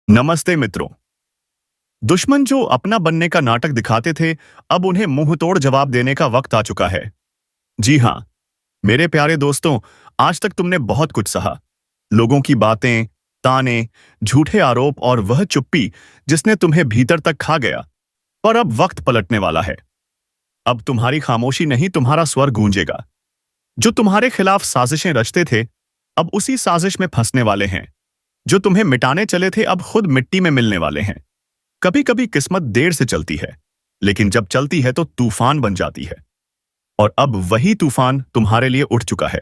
नमस्ते मित्रों। दुश्मन जो अपना बनने का नाटक दिखाते थे, अब उन्हें मुंह तोड़ जवाब देने का वक्त आ चुका है। जी हाँ, मेरे प्यारे दोस्तों, आज तक तुमने बहुत कुछ सहा। लोगों की बातें, ताने, झूठे आरोप और वह चुप्पी जिसने तुम्हें भीतर तक खा गया। पर अब वक्त पलटने वाला है। अब तुम्हारी खामोशी नहीं, तुम्हारा स्वर गूंजेगा। जो तुम्हारे खिलाफ साजिशें रचते थे, अब उसी साजिश में फंसने वाले हैं। जो तुम्हें मिटाने चले थे, अब खुद मिट्टी में मिलने वाले हैं। कभी कभी किस्मत देर से चलती है, लेकिन जब चलती है तो तूफान बन जाती है। और अब वही तूफान तुम्हारे लिए उठ चुका है।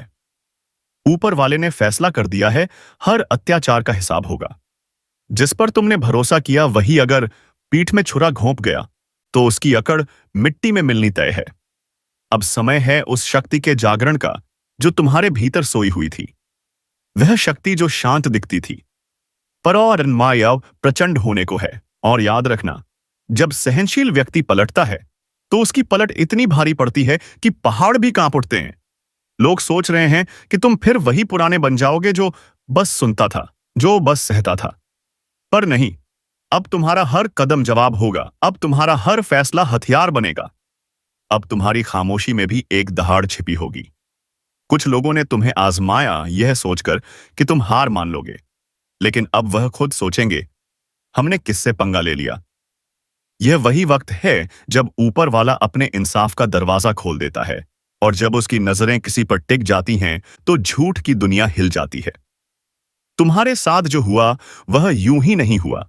ऊपर वाले ने फैसला कर दिया है, हर अत्याचार का हिसाब होगा। जिस पर तुमने भरोसा किया वही अगर पीठ में छुरा घोंप गया, तो उसकी अकड़ मिट्टी में मिलनी तय है। अब समय है उस शक्ति के जागरण का जो तुम्हारे भीतर सोई हुई थी। वह शक्ति जो शांत दिखती थी, पर और मायाव प्रचंड होने को है। और याद रखना, जब सहनशील व्यक्ति पलटता है तो उसकी पलट इतनी भारी पड़ती है कि पहाड़ भी कांप उठते हैं। लोग सोच रहे हैं कि तुम फिर वही पुराने बन जाओगे, जो बस सुनता था, जो बस सहता था। पर नहीं, अब तुम्हारा हर कदम जवाब होगा। अब तुम्हारा हर फैसला हथियार बनेगा। अब तुम्हारी खामोशी में भी एक दहाड़ छिपी होगी। कुछ लोगों ने तुम्हें आजमाया यह सोचकर कि तुम हार मान लोगे, लेकिन अब वह खुद सोचेंगे, हमने किससे पंगा ले लिया। यह वही वक्त है जब ऊपर वाला अपने इंसाफ का दरवाजा खोल देता है, और जब उसकी नजरें किसी पर टिक जाती हैं तो झूठ की दुनिया हिल जाती है। तुम्हारे साथ जो हुआ वह यूं ही नहीं हुआ।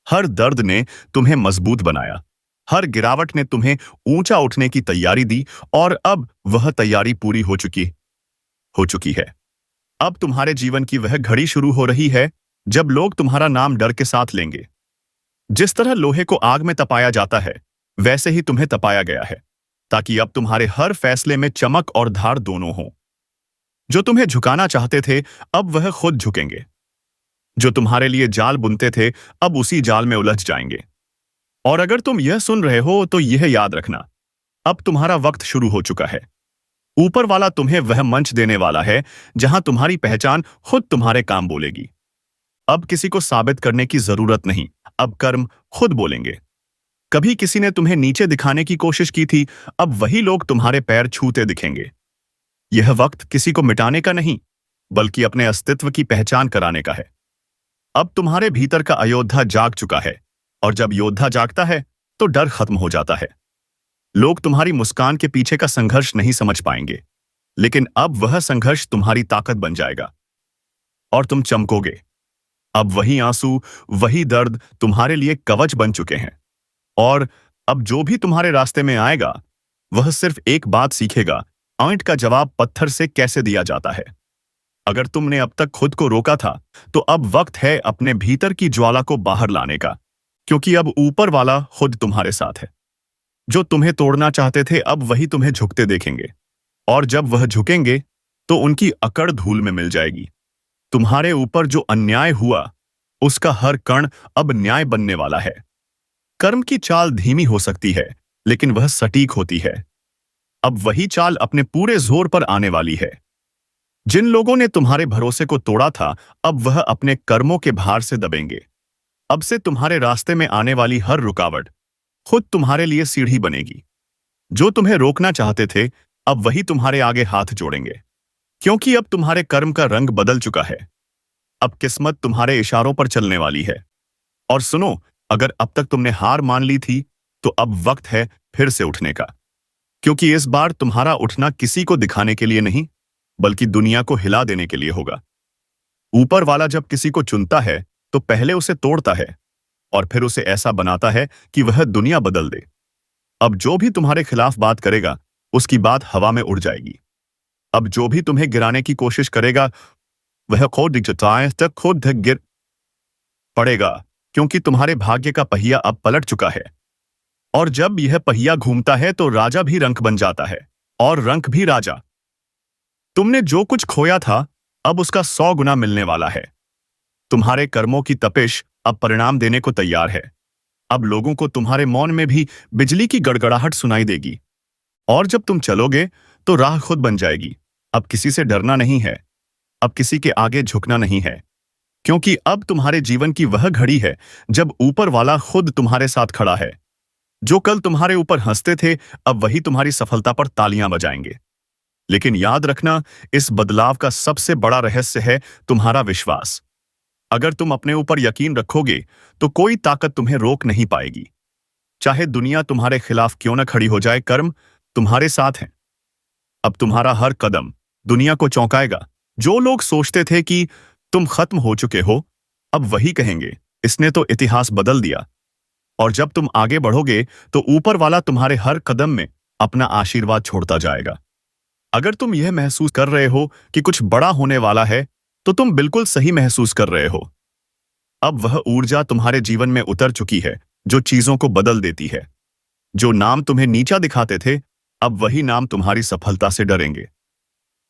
हर दर्द ने तुम्हें मजबूत बनाया। हर गिरावट ने तुम्हें ऊंचा उठने की तैयारी दी, और अब वह तैयारी पूरी हो चुकी है। अब तुम्हारे जीवन की वह घड़ी शुरू हो रही है जब लोग तुम्हारा नाम डर के साथ लेंगे। जिस तरह लोहे को आग में तपाया जाता है, वैसे ही तुम्हें तपाया गया है, ताकि अब तुम्हारे हर फैसले में चमक और धार दोनों हो। जो तुम्हें झुकाना चाहते थे, अब वह खुद झुकेंगे। जो तुम्हारे लिए जाल बुनते थे, अब उसी जाल में उलझ जाएंगे। और अगर तुम यह सुन रहे हो तो यह याद रखना, अब तुम्हारा वक्त शुरू हो चुका है। ऊपर वाला तुम्हें वह मंच देने वाला है जहां तुम्हारी पहचान खुद तुम्हारे काम बोलेगी। अब किसी को साबित करने की जरूरत नहीं, अब कर्म खुद बोलेंगे। कभी किसी ने तुम्हें नीचे दिखाने की कोशिश की थी, अब वही लोग तुम्हारे पैर छूते दिखेंगे। यह वक्त किसी को मिटाने का नहीं, बल्कि अपने अस्तित्व की पहचान कराने का है। अब तुम्हारे भीतर का अयोद्धा जाग चुका है, और जब योद्धा जागता है तो डर खत्म हो जाता है। लोग तुम्हारी मुस्कान के पीछे का संघर्ष नहीं समझ पाएंगे, लेकिन अब वह संघर्ष तुम्हारी ताकत बन जाएगा, और तुम चमकोगे। अब वही आंसू, वही दर्द तुम्हारे लिए कवच बन चुके हैं। और अब जो भी तुम्हारे रास्ते में आएगा, वह सिर्फ एक बात सीखेगा, आंट का जवाब पत्थर से कैसे दिया जाता है। अगर तुमने अब तक खुद को रोका था, तो अब वक्त है अपने भीतर की ज्वाला को बाहर लाने का, क्योंकि अब ऊपर वाला खुद तुम्हारे साथ है। जो तुम्हें तोड़ना चाहते थे, अब वही तुम्हें झुकते देखेंगे, और जब वह झुकेंगे तो उनकी अकड़ धूल में मिल जाएगी। तुम्हारे ऊपर जो अन्याय हुआ, उसका हर कण अब न्याय बनने वाला है। कर्म की चाल धीमी हो सकती है, लेकिन वह सटीक होती है। अब वही चाल अपने पूरे जोर पर आने वाली है। जिन लोगों ने तुम्हारे भरोसे को तोड़ा था, अब वह अपने कर्मों के भार से दबेंगे। अब से तुम्हारे रास्ते में आने वाली हर रुकावट खुद तुम्हारे लिए सीढ़ी बनेगी। जो तुम्हें रोकना चाहते थे, अब वही तुम्हारे आगे हाथ जोड़ेंगे, क्योंकि अब तुम्हारे कर्म का रंग बदल चुका है। अब किस्मत तुम्हारे इशारों पर चलने वाली है। और सुनो, अगर अब तक तुमने हार मान ली थी, तो अब वक्त है फिर से उठने का, क्योंकि इस बार तुम्हारा उठना किसी को दिखाने के लिए नहीं, बल्कि दुनिया को हिला देने के लिए होगा। ऊपर वाला जब किसी को चुनता है तो पहले उसे तोड़ता है, और फिर उसे ऐसा बनाता है कि वह दुनिया बदल दे। अब जो भी तुम्हारे खिलाफ बात करेगा, उसकी बात हवा में उड़ जाएगी। अब जो भी तुम्हें गिराने की कोशिश करेगा, वह खुद जताए तक खुद गिर पड़ेगा, क्योंकि तुम्हारे भाग्य का पहिया अब पलट चुका है। और जब यह पहिया घूमता है तो राजा भी रंक बन जाता है, और रंक भी राजा। तुमने जो कुछ खोया था, अब उसका 100 गुना मिलने वाला है। तुम्हारे कर्मों की तपिश अब परिणाम देने को तैयार है। अब लोगों को तुम्हारे मौन में भी बिजली की गड़गड़ाहट सुनाई देगी। और जब तुम चलोगे तो राह खुद बन जाएगी। अब किसी से डरना नहीं है, अब किसी के आगे झुकना नहीं है, क्योंकि अब तुम्हारे जीवन की वह घड़ी है जब ऊपर वाला खुद तुम्हारे साथ खड़ा है। जो कल तुम्हारे ऊपर हंसते थे, अब वही तुम्हारी सफलता पर तालियां बजाएंगे। लेकिन याद रखना, इस बदलाव का सबसे बड़ा रहस्य है तुम्हारा विश्वास। अगर तुम अपने ऊपर यकीन रखोगे तो कोई ताकत तुम्हें रोक नहीं पाएगी। चाहे दुनिया तुम्हारे खिलाफ क्यों न खड़ी हो जाए, कर्म तुम्हारे साथ है। अब तुम्हारा हर कदम दुनिया को चौंकाएगा। जो लोग सोचते थे कि तुम खत्म हो चुके हो, अब वही कहेंगे, इसने तो इतिहास बदल दिया। और जब तुम आगे बढ़ोगे तो ऊपर वाला तुम्हारे हर कदम में अपना आशीर्वाद छोड़ता जाएगा। अगर तुम यह महसूस कर रहे हो कि कुछ बड़ा होने वाला है, तो तुम बिल्कुल सही महसूस कर रहे हो। अब वह ऊर्जा तुम्हारे जीवन में उतर चुकी है जो चीजों को बदल देती है। जो नाम तुम्हें नीचा दिखाते थे, अब वही नाम तुम्हारी सफलता से डरेंगे।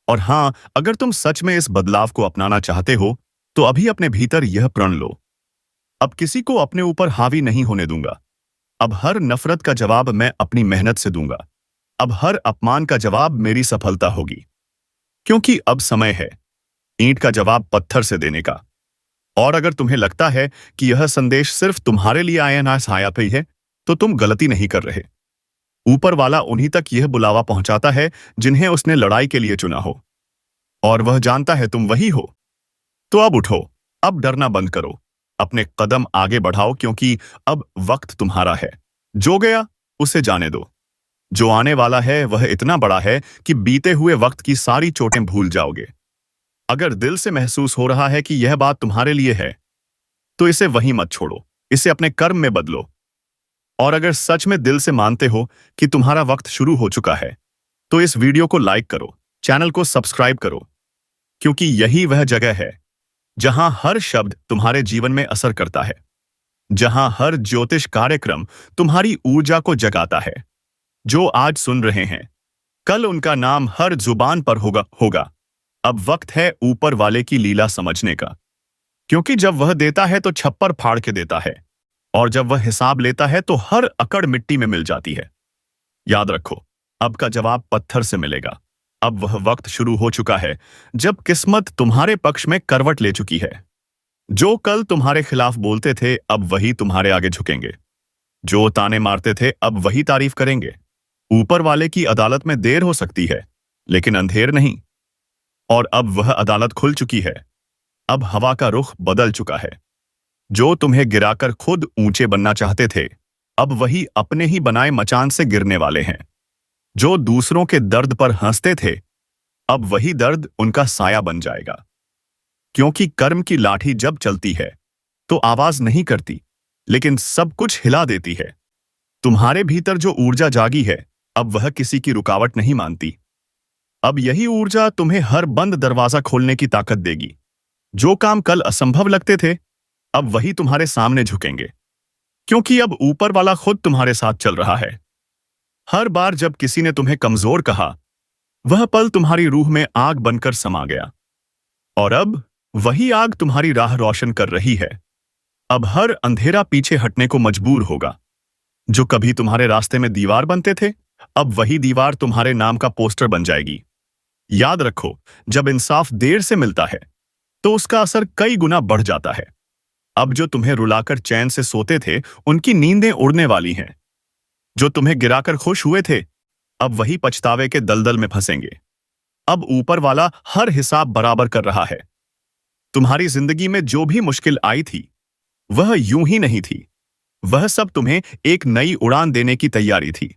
और हाँ, अगर तुम सच में इस बदलाव को अपनाना चाहते हो, तो अभी अपने भीतर यह प्रण लो, अब किसी को अपने ऊपर हावी नहीं होने दूंगा। अब हर नफरत का जवाब मैं अपनी मेहनत से दूंगा। अब हर अपमान का जवाब मेरी सफलता होगी। क्योंकि अब समय है ईंट का जवाब पत्थर से देने का। और अगर तुम्हें लगता है कि यह संदेश सिर्फ तुम्हारे लिए आया ना साया पे है, तो तुम गलती नहीं कर रहे। ऊपर वाला उन्हीं तक यह बुलावा पहुंचाता है जिन्हें उसने लड़ाई के लिए चुना हो। और वह जानता है तुम वही हो। तो अब उठो, अब डरना बंद करो, अपने कदम आगे बढ़ाओ, क्योंकि अब वक्त तुम्हारा है। जो गया उसे जाने दो। जो आने वाला है वह इतना बड़ा है कि बीते हुए वक्त की सारी चोटें भूल जाओगे। अगर दिल से महसूस हो रहा है कि यह बात तुम्हारे लिए है, तो इसे वहीं मत छोड़ो, इसे अपने कर्म में बदलो। और अगर सच में दिल से मानते हो कि तुम्हारा वक्त शुरू हो चुका है, तो इस वीडियो को लाइक करो, चैनल को सब्सक्राइब करो, क्योंकि यही वह जगह है जहां हर शब्द तुम्हारे जीवन में असर करता है, जहां हर ज्योतिष कार्यक्रम तुम्हारी ऊर्जा को जगाता है। जो आज सुन रहे हैं, कल उनका नाम हर जुबान पर होगा। अब वक्त है ऊपर वाले की लीला समझने का, क्योंकि जब वह देता है तो छप्पर फाड़ के देता है, और जब वह हिसाब लेता है तो हर अकड़ मिट्टी में मिल जाती है। याद रखो, अब का जवाब पत्थर से मिलेगा। अब वह वक्त शुरू हो चुका है जब किस्मत तुम्हारे पक्ष में करवट ले चुकी है। जो कल तुम्हारे खिलाफ बोलते थे, अब वही तुम्हारे आगे झुकेंगे। जो ताने मारते थे, अब वही तारीफ करेंगे। ऊपर वाले की अदालत में देर हो सकती है, लेकिन अंधेर नहीं। और अब वह अदालत खुल चुकी है। अब हवा का रुख बदल चुका है। जो तुम्हें गिराकर खुद ऊंचे बनना चाहते थे, अब वही अपने ही बनाए मचान से गिरने वाले हैं। जो दूसरों के दर्द पर हंसते थे, अब वही दर्द उनका साया बन जाएगा। क्योंकि कर्म की लाठी जब चलती है तो आवाज नहीं करती, लेकिन सब कुछ हिला देती है। तुम्हारे भीतर जो ऊर्जा जागी है, अब वह किसी की रुकावट नहीं मानती। अब यही ऊर्जा तुम्हें हर बंद दरवाजा खोलने की ताकत देगी। जो काम कल असंभव लगते थे, अब वही तुम्हारे सामने झुकेंगे, क्योंकि अब ऊपर वाला खुद तुम्हारे साथ चल रहा है। हर बार जब किसी ने तुम्हें कमजोर कहा, वह पल तुम्हारी रूह में आग बनकर समा गया। और अब वही आग तुम्हारी राह रोशन कर रही है। अब हर अंधेरा पीछे हटने को मजबूर होगा। जो कभी तुम्हारे रास्ते में दीवार बनते थे, अब वही दीवार तुम्हारे नाम का पोस्टर बन जाएगी। याद रखो, जब इंसाफ देर से मिलता है तो उसका असर कई गुना बढ़ जाता है। अब जो तुम्हें रुलाकर चैन से सोते थे, उनकी नींदें उड़ने वाली हैं। जो तुम्हें गिराकर खुश हुए थे, अब वही पछतावे के दलदल में फंसेंगे। अब ऊपर वाला हर हिसाब बराबर कर रहा है। तुम्हारी जिंदगी में जो भी मुश्किल आई थी, वह यूं ही नहीं थी। वह सब तुम्हें एक नई उड़ान देने की तैयारी थी।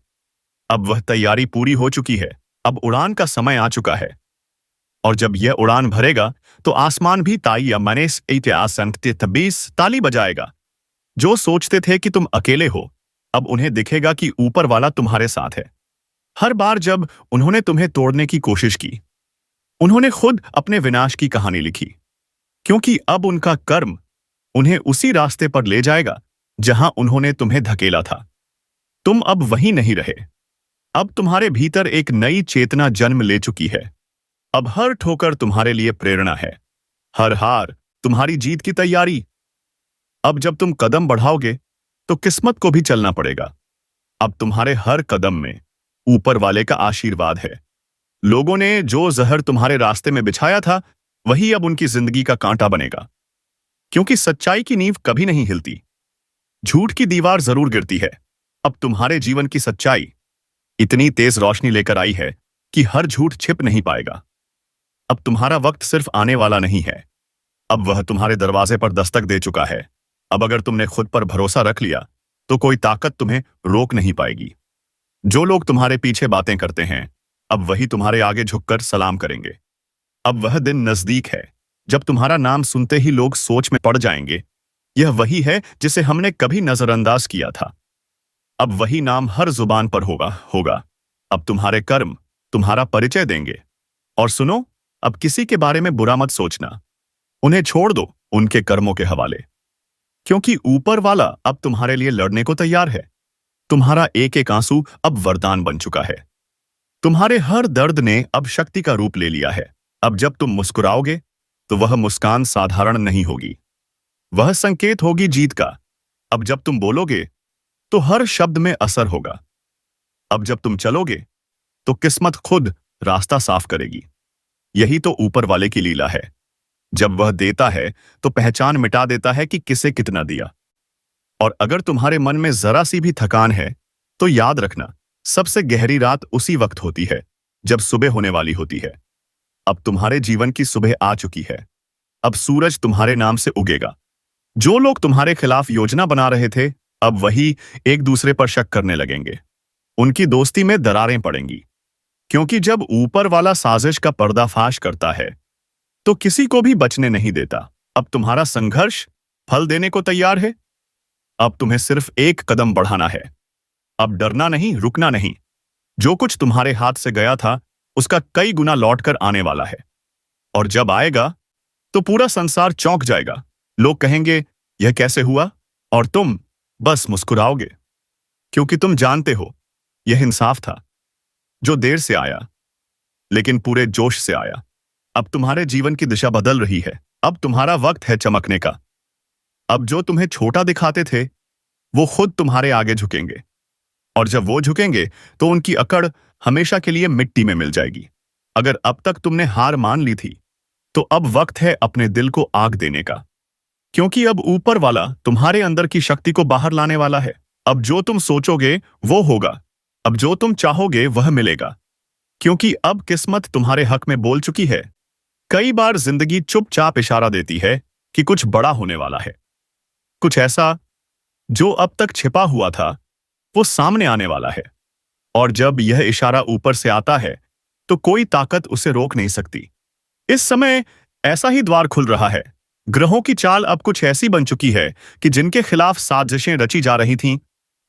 अब वह तैयारी पूरी हो चुकी है। अब उड़ान का समय आ चुका है। और जब यह उड़ान भरेगा, तो आसमान भी ताई या मनेस तबीस ताली बजाएगा। जो सोचते थे कि तुम अकेले हो, अब उन्हें दिखेगा कि ऊपर वाला तुम्हारे साथ है। हर बार जब उन्होंने तुम्हें तोड़ने की कोशिश की, उन्होंने खुद अपने विनाश की कहानी लिखी, क्योंकि अब उनका कर्म उन्हें उसी रास्ते पर ले जाएगा जहां उन्होंने तुम्हें धकेला था। तुम अब वहीं नहीं रहे। अब तुम्हारे भीतर एक नई चेतना जन्म ले चुकी है। अब हर ठोकर तुम्हारे लिए प्रेरणा है, हर हार तुम्हारी जीत की तैयारी। अब जब तुम कदम बढ़ाओगे, तो किस्मत को भी चलना पड़ेगा। अब तुम्हारे हर कदम में ऊपर वाले का आशीर्वाद है। लोगों ने जो जहर तुम्हारे रास्ते में बिछाया था, वही अब उनकी जिंदगी का कांटा बनेगा। क्योंकि सच्चाई की नींव कभी नहीं हिलती, झूठ की दीवार जरूर गिरती है। अब तुम्हारे जीवन की सच्चाई इतनी तेज रोशनी लेकर आई है कि हर झूठ छिप नहीं पाएगा। अब तुम्हारा वक्त सिर्फ आने वाला नहीं है, अब वह तुम्हारे दरवाजे पर दस्तक दे चुका है। अब अगर तुमने खुद पर भरोसा रख लिया तो कोई ताकत तुम्हें रोक नहीं पाएगी। जो लोग तुम्हारे पीछे बातें करते हैं, अब वही तुम्हारे आगे झुककर सलाम करेंगे। अब वह दिन नजदीक है जब तुम्हारा नाम सुनते ही लोग सोच में पड़ जाएंगे, यह वही है जिसे हमने कभी नजरअंदाज किया था। अब वही नाम हर जुबान पर होगा। अब तुम्हारे कर्म तुम्हारा परिचय देंगे। और सुनो, अब किसी के बारे में बुरा मत सोचना, उन्हें छोड़ दो उनके कर्मों के हवाले, क्योंकि ऊपर वाला अब तुम्हारे लिए लड़ने को तैयार है। तुम्हारा एक एक आंसू अब वरदान बन चुका है। तुम्हारे हर दर्द ने अब शक्ति का रूप ले लिया है। अब जब तुम मुस्कुराओगे तो वह मुस्कान साधारण नहीं होगी, वह संकेत होगी जीत का। अब जब तुम बोलोगे तो हर शब्द में असर होगा। अब जब तुम चलोगे तो किस्मत खुद रास्ता साफ करेगी। यही तो ऊपर वाले की लीला है। जब वह देता है तो पहचान मिटा देता है कि किसे कितना दिया। और अगर तुम्हारे मन में जरा सी भी थकान है तो याद रखना, सबसे गहरी रात उसी वक्त होती है जब सुबह होने वाली होती है। अब तुम्हारे जीवन की सुबह आ चुकी है। अब सूरज तुम्हारे नाम से उगेगा। जो लोग तुम्हारे खिलाफ योजना बना रहे थे, अब वही एक दूसरे पर शक करने लगेंगे। उनकी दोस्ती में दरारें पड़ेंगी, क्योंकि जब ऊपर वाला साजिश का पर्दाफाश करता है तो किसी को भी बचने नहीं देता। अब तुम्हारा संघर्ष फल देने को तैयार है। अब तुम्हें सिर्फ एक कदम बढ़ाना है। अब डरना नहीं, रुकना नहीं। जो कुछ तुम्हारे हाथ से गया था उसका कई गुना लौटकर आने वाला है। और जब आएगा तो पूरा संसार चौंक जाएगा। लोग कहेंगे यह कैसे हुआ, और तुम बस मुस्कुराओगे, क्योंकि तुम जानते हो यह इंसाफ था, जो देर से आया लेकिन पूरे जोश से आया। अब तुम्हारे जीवन की दिशा बदल रही है। अब तुम्हारा वक्त है चमकने का। अब जो तुम्हें छोटा दिखाते थे वो खुद तुम्हारे आगे झुकेंगे, और जब वो झुकेंगे तो उनकी अकड़ हमेशा के लिए मिट्टी में मिल जाएगी। अगर अब तक तुमने हार मान ली थी तो अब वक्त है अपने दिल को आग देने का, क्योंकि अब ऊपर वाला तुम्हारे अंदर की शक्ति को बाहर लाने वाला है। अब जो तुम सोचोगे वो होगा, अब जो तुम चाहोगे वह मिलेगा, क्योंकि अब किस्मत तुम्हारे हक में बोल चुकी है। कई बार जिंदगी चुपचाप इशारा देती है कि कुछ बड़ा होने वाला है, कुछ ऐसा जो अब तक छिपा हुआ था वो सामने आने वाला है। और जब यह इशारा ऊपर से आता है तो कोई ताकत उसे रोक नहीं सकती। इस समय ऐसा ही द्वार खुल रहा है। ग्रहों की चाल अब कुछ ऐसी बन चुकी है कि जिनके खिलाफ साजिशें रची जा रही थीं,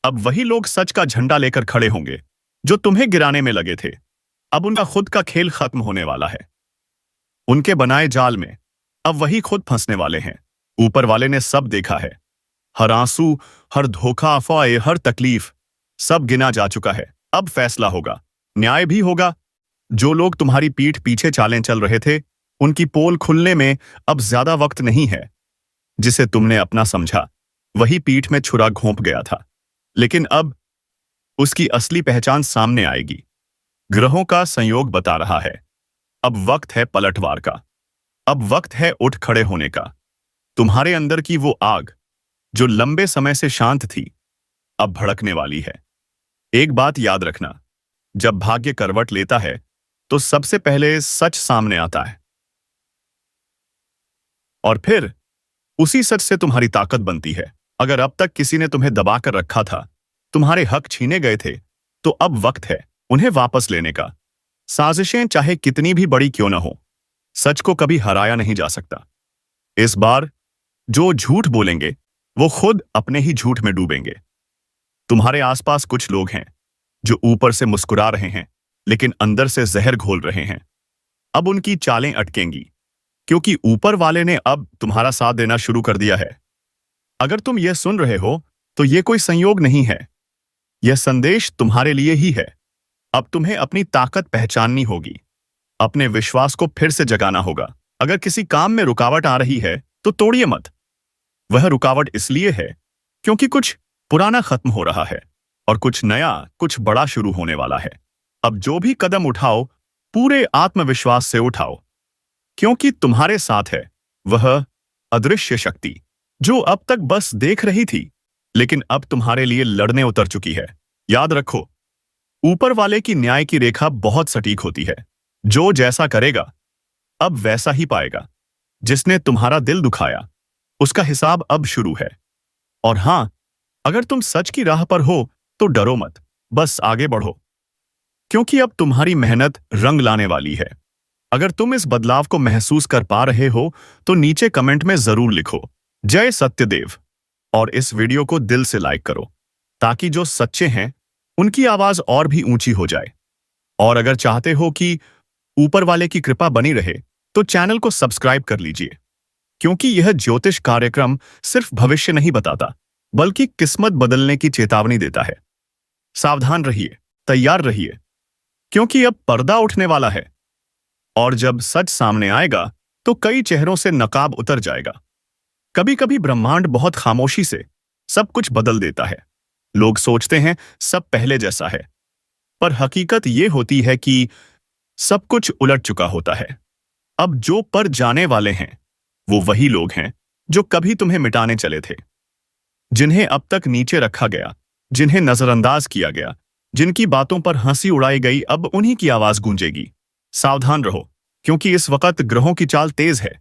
अब वही लोग सच का झंडा लेकर खड़े होंगे जो तुम्हें गिराने में लगे थे। अब उनका खुद का खेल खत्म होने वाला है। उनके बनाए जाल में अब वही खुद फंसने वाले हैं। ऊपर वाले ने सब देखा है। हर आंसू, हर धोखा, अफवाह, हर तकलीफ, सब गिना जा चुका है। अब फैसला होगा, न्याय भी होगा। जो लोग तुम्हारी पीठ पीछे चालें चल रहे थे, उनकी पोल खुलने में अब ज्यादा वक्त नहीं है। जिसे तुमने अपना समझा वही पीठ में छुरा घोंप गया था, लेकिन अब उसकी असली पहचान सामने आएगी। ग्रहों का संयोग बता रहा है अब वक्त है पलटवार का। अब वक्त है उठ खड़े होने का। तुम्हारे अंदर की वो आग जो लंबे समय से शांत थी अब भड़कने वाली है। एक बात याद रखना, जब भाग्य करवट लेता है तो सबसे पहले सच सामने आता है, और फिर उसी सच से तुम्हारी ताकत बनती है। अगर अब तक किसी ने तुम्हें दबाकर रखा था, तुम्हारे हक छीने गए थे, तो अब वक्त है उन्हें वापस लेने का। साजिशें चाहे कितनी भी बड़ी क्यों न हो, सच को कभी हराया नहीं जा सकता। इस बार जो झूठ बोलेंगे वो खुद अपने ही झूठ में डूबेंगे। तुम्हारे आसपास कुछ लोग हैं जो ऊपर से मुस्कुरा रहे हैं लेकिन अंदर से जहर घोल रहे हैं। अब उनकी चालें अटकेंगी, क्योंकि ऊपर वाले ने अब तुम्हारा साथ देना शुरू कर दिया है। अगर तुम यह सुन रहे हो तो यह कोई संयोग नहीं है, यह संदेश तुम्हारे लिए ही है। अब तुम्हें अपनी ताकत पहचाननी होगी, अपने विश्वास को फिर से जगाना होगा। अगर किसी काम में रुकावट आ रही है तो तोड़िए मत। वह रुकावट इसलिए है क्योंकि कुछ पुराना खत्म हो रहा है और कुछ नया, कुछ बड़ा शुरू होने वाला है। अब जो भी कदम उठाओ पूरे आत्मविश्वास से उठाओ, क्योंकि तुम्हारे साथ है वह अदृश्य शक्ति जो अब तक बस देख रही थी, लेकिन अब तुम्हारे लिए लड़ने उतर चुकी है। याद रखो, ऊपर वाले की न्याय की रेखा बहुत सटीक होती है। जो जैसा करेगा अब वैसा ही पाएगा। जिसने तुम्हारा दिल दुखाया उसका हिसाब अब शुरू है। और हां, अगर तुम सच की राह पर हो तो डरो मत, बस आगे बढ़ो, क्योंकि अब तुम्हारी मेहनत रंग लाने वाली है। अगर तुम इस बदलाव को महसूस कर पा रहे हो तो नीचे कमेंट में जरूर लिखो जय सत्यदेव, और इस वीडियो को दिल से लाइक करो ताकि जो सच्चे हैं उनकी आवाज और भी ऊंची हो जाए। और अगर चाहते हो कि ऊपर वाले की कृपा बनी रहे तो चैनल को सब्सक्राइब कर लीजिए, क्योंकि यह ज्योतिष कार्यक्रम सिर्फ भविष्य नहीं बताता बल्कि किस्मत बदलने की चेतावनी देता है। सावधान रहिए, तैयार रहिए, क्योंकि अब पर्दा उठने वाला है। और जब सच सामने आएगा तो कई चेहरों से नकाब उतर जाएगा। कभी कभी ब्रह्मांड बहुत खामोशी से सब कुछ बदल देता है। लोग सोचते हैं सब पहले जैसा है, पर हकीकत यह होती है कि सब कुछ उलट चुका होता है। अब जो पर जाने वाले हैं वो वही लोग हैं जो कभी तुम्हें मिटाने चले थे, जिन्हें अब तक नीचे रखा गया, जिन्हें नजरअंदाज किया गया, जिनकी बातों पर हंसी उड़ाई गई, अब उन्हीं की आवाज गूंजेगी। सावधान रहो, क्योंकि इस वक्त ग्रहों की चाल तेज है।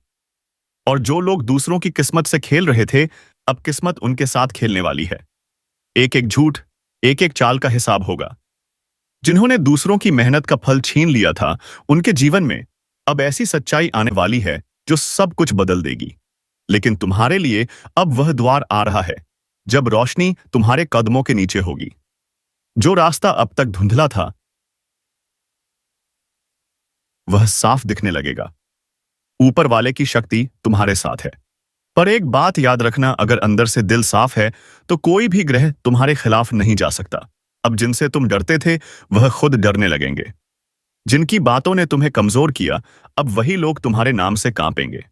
और जो लोग दूसरों की किस्मत से खेल रहे थे, अब किस्मत उनके साथ खेलने वाली है। एक एक झूठ, एक एक चाल का हिसाब होगा। जिन्होंने दूसरों की मेहनत का फल छीन लिया था, उनके जीवन में अब ऐसी सच्चाई आने वाली है जो सब कुछ बदल देगी। लेकिन तुम्हारे लिए अब वह द्वार आ रहा है जब रोशनी तुम्हारे कदमों के नीचे होगी। जो रास्ता अब तक धुंधला था वह साफ दिखने लगेगा। ऊपर वाले की शक्ति तुम्हारे साथ है। पर एक बात याद रखना, अगर अंदर से दिल साफ है तो कोई भी ग्रह तुम्हारे खिलाफ नहीं जा सकता। अब जिनसे तुम डरते थे वह खुद डरने लगेंगे। जिनकी बातों ने तुम्हें कमजोर किया, अब वही लोग तुम्हारे नाम से कांपेंगे।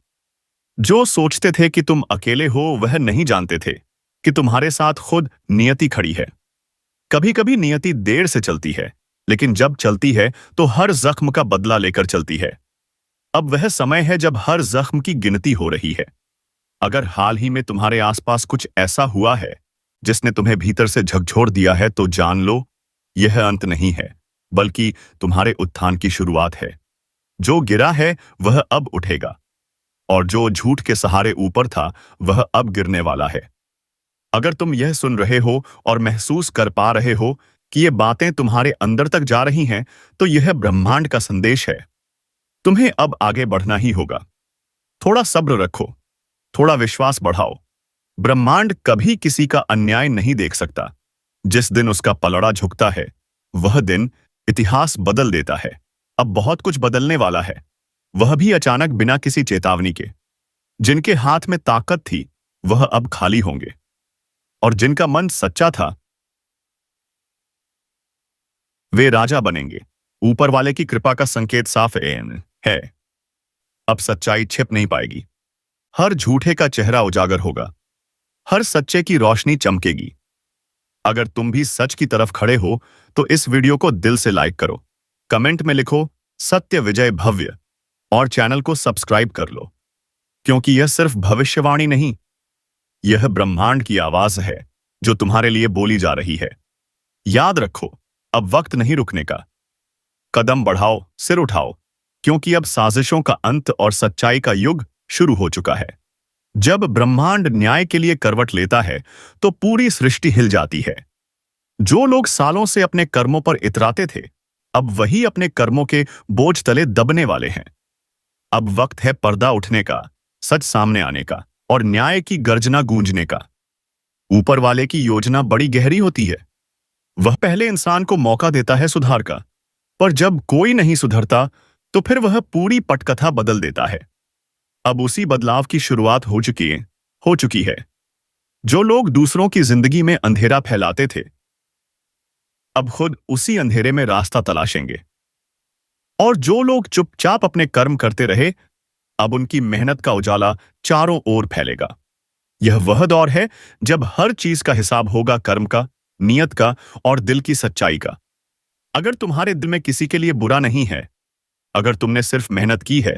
जो सोचते थे कि तुम अकेले हो, वह नहीं जानते थे कि तुम्हारे साथ खुद नियति खड़ी है। कभी कभी नियति देर से चलती है, लेकिन जब चलती है तो हर जख्म का बदला लेकर चलती है। अब वह समय है जब हर जख्म की गिनती हो रही है। अगर हाल ही में तुम्हारे आसपास कुछ ऐसा हुआ है जिसने तुम्हें भीतर से झकझोर दिया है, तो जान लो यह अंत नहीं है, बल्कि तुम्हारे उत्थान की शुरुआत है। जो गिरा है वह अब उठेगा, और जो झूठ के सहारे ऊपर था वह अब गिरने वाला है। अगर तुम यह सुन रहे हो और महसूस कर पा रहे हो कि ये बातें तुम्हारे अंदर तक जा रही हैं, तो यह ब्रह्मांड का संदेश है। तुम्हें अब आगे बढ़ना ही होगा। थोड़ा सब्र रखो, थोड़ा विश्वास बढ़ाओ। ब्रह्मांड कभी किसी का अन्याय नहीं देख सकता। जिस दिन उसका पलड़ा झुकता है वह दिन इतिहास बदल देता है। अब बहुत कुछ बदलने वाला है, वह भी अचानक, बिना किसी चेतावनी के। जिनके हाथ में ताकत थी वह अब खाली होंगे, और जिनका मन सच्चा था वे राजा बनेंगे। ऊपर वाले की कृपा का संकेत साफ है। अब सच्चाई छिप नहीं पाएगी। हर झूठे का चेहरा उजागर होगा, हर सच्चे की रोशनी चमकेगी। अगर तुम भी सच की तरफ खड़े हो तो इस वीडियो को दिल से लाइक करो, कमेंट में लिखो सत्य विजय भव्य, और चैनल को सब्सक्राइब कर लो, क्योंकि यह सिर्फ भविष्यवाणी नहीं, यह ब्रह्मांड की आवाज है जो तुम्हारे लिए बोली जा रही है। याद रखो, अब वक्त नहीं रुकने का। कदम बढ़ाओ, सिर उठाओ, क्योंकि अब साजिशों का अंत और सच्चाई का युग शुरू हो चुका है। जब ब्रह्मांड न्याय के लिए करवट लेता है तो पूरी सृष्टि हिल जाती है। जो लोग सालों से अपने कर्मों पर इतराते थे, अब वही अपने कर्मों के बोझ तले दबने वाले हैं। अब वक्त है पर्दा उठने का, सच सामने आने का, और न्याय की गर्जना गूंजने का। ऊपर वाले की योजना बड़ी गहरी होती है। वह पहले इंसान को मौका देता है सुधार का, पर जब कोई नहीं सुधरता तो फिर वह पूरी पटकथा बदल देता है। अब उसी बदलाव की शुरुआत हो चुकी है। जो लोग दूसरों की जिंदगी में अंधेरा फैलाते थे, अब खुद उसी अंधेरे में रास्ता तलाशेंगे। और जो लोग चुपचाप अपने कर्म करते रहे, अब उनकी मेहनत का उजाला चारों ओर फैलेगा। यह वह दौर है जब हर चीज का हिसाब होगा, कर्म का, नियत का और दिल की सच्चाई का। अगर तुम्हारे दिल में किसी के लिए बुरा नहीं है, अगर तुमने सिर्फ मेहनत की है,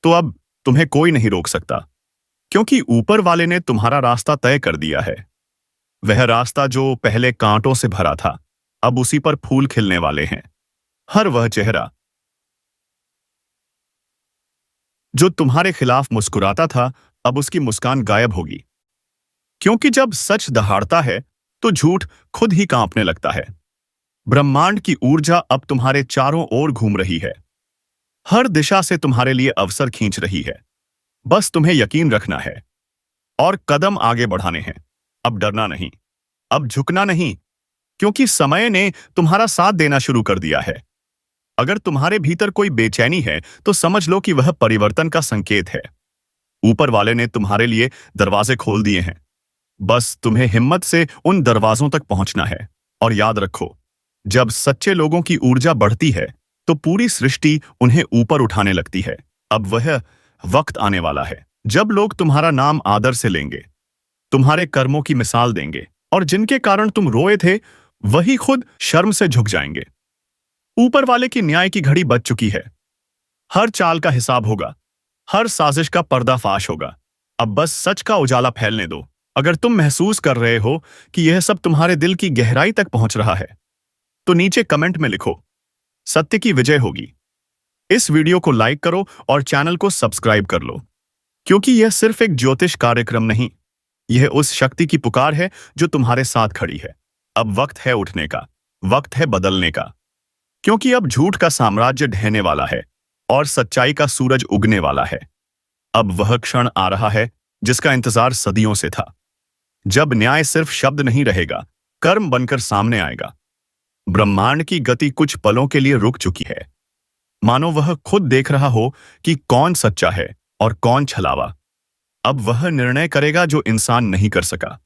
तो अब तुम्हें कोई नहीं रोक सकता, क्योंकि ऊपर वाले ने तुम्हारा रास्ता तय कर दिया है। वह रास्ता जो पहले कांटों से भरा था, अब उसी पर फूल खिलने वाले हैं। हर वह चेहरा जो तुम्हारे खिलाफ मुस्कुराता था, अब उसकी मुस्कान गायब होगी। क्योंकि जब सच दहाड़ता है तो झूठ खुद ही कांपने लगता है। ब्रह्मांड की ऊर्जा अब तुम्हारे चारों ओर घूम रही है। हर दिशा से तुम्हारे लिए अवसर खींच रही है। बस तुम्हें यकीन रखना है और कदम आगे बढ़ाने हैं। अब डरना नहीं, अब झुकना नहीं, क्योंकि समय ने तुम्हारा साथ देना शुरू कर दिया है। अगर तुम्हारे भीतर कोई बेचैनी है तो समझ लो कि वह परिवर्तन का संकेत है। ऊपर वाले ने तुम्हारे लिए दरवाजे खोल दिए हैं। बस तुम्हें हिम्मत से उन दरवाजों तक पहुंचना है। और याद रखो, जब सच्चे लोगों की ऊर्जा बढ़ती है तो पूरी सृष्टि उन्हें ऊपर उठाने लगती है। अब वह वक्त आने वाला है जब लोग तुम्हारा नाम आदर से लेंगे, तुम्हारे कर्मों की मिसाल देंगे, और जिनके कारण तुम रोए थे वही खुद शर्म से झुक जाएंगे। ऊपर वाले की न्याय की घड़ी बज चुकी है। हर चाल का हिसाब होगा, हर साजिश का पर्दाफाश होगा। अब बस सच का उजाला फैलने दो। अगर तुम महसूस कर रहे हो कि यह सब तुम्हारे दिल की गहराई तक पहुंच रहा है तो नीचे कमेंट में लिखो, सत्य की विजय होगी। इस वीडियो को लाइक करो और चैनल को सब्सक्राइब कर लो, क्योंकि यह सिर्फ एक ज्योतिष कार्यक्रम नहीं, यह उस शक्ति की पुकार है जो तुम्हारे साथ खड़ी है। अब वक्त है उठने का, वक्त है बदलने का, क्योंकि अब झूठ का साम्राज्य ढहने वाला है और सच्चाई का सूरज उगने वाला है। अब वह क्षण आ रहा है जिसका इंतजार सदियों से था, जब न्याय सिर्फ शब्द नहीं रहेगा, कर्म बनकर सामने आएगा। ब्रह्मांड की गति कुछ पलों के लिए रुक चुकी है, मानो वह खुद देख रहा हो कि कौन सच्चा है और कौन छलावा। अब वह निर्णय करेगा जो इंसान नहीं कर सका।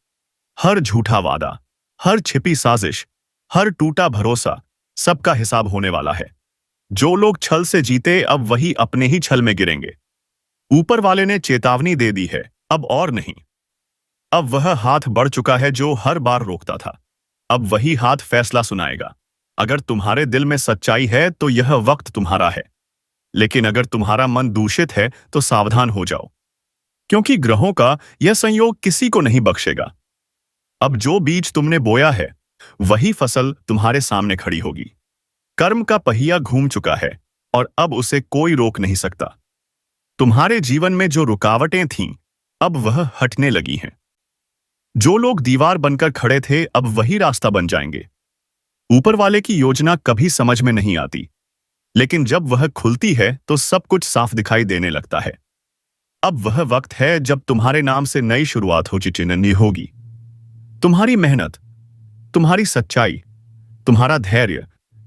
हर झूठा वादा, हर छिपी साजिश, हर टूटा भरोसा, सबका हिसाब होने वाला है। जो लोग छल से जीते अब वही अपने ही छल में गिरेंगे। ऊपर वाले ने चेतावनी दे दी है, अब और नहीं। अब वह हाथ बढ़ चुका है जो हर बार रोकता था। अब वही हाथ फैसला सुनाएगा। अगर तुम्हारे दिल में सच्चाई है तो यह वक्त तुम्हारा है, लेकिन अगर तुम्हारा मन दूषित है तो सावधान हो जाओ, क्योंकि ग्रहों का यह संयोग किसी को नहीं बख्शेगा। अब जो बीज तुमने बोया है वही फसल तुम्हारे सामने खड़ी होगी। कर्म का पहिया घूम चुका है और अब उसे कोई रोक नहीं सकता। तुम्हारे जीवन में जो रुकावटें थीं अब वह हटने लगी हैं। जो लोग दीवार बनकर खड़े थे अब वही रास्ता बन जाएंगे। ऊपर वाले की योजना कभी समझ में नहीं आती, लेकिन जब वह खुलती है तो सब कुछ साफ दिखाई देने लगता है। अब वह वक्त है जब तुम्हारे नाम से नई शुरुआत हो चिन्हनी होगी। तुम्हारी मेहनत, तुम्हारी सच्चाई, तुम्हारा धैर्य,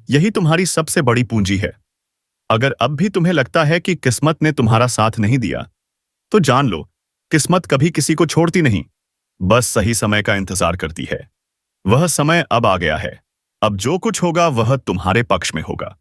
यही तुम्हारी सबसे बड़ी पूंजी है। अगर अब भी तुम्हें लगता है कि किस्मत ने तुम्हारा साथ नहीं दिया, तो जान लो, किस्मत कभी किसी को छोड़ती नहीं, बस सही समय का इंतजार करती है। वह समय अब आ गया है। अब जो कुछ होगा वह तुम्हारे पक्ष में होगा।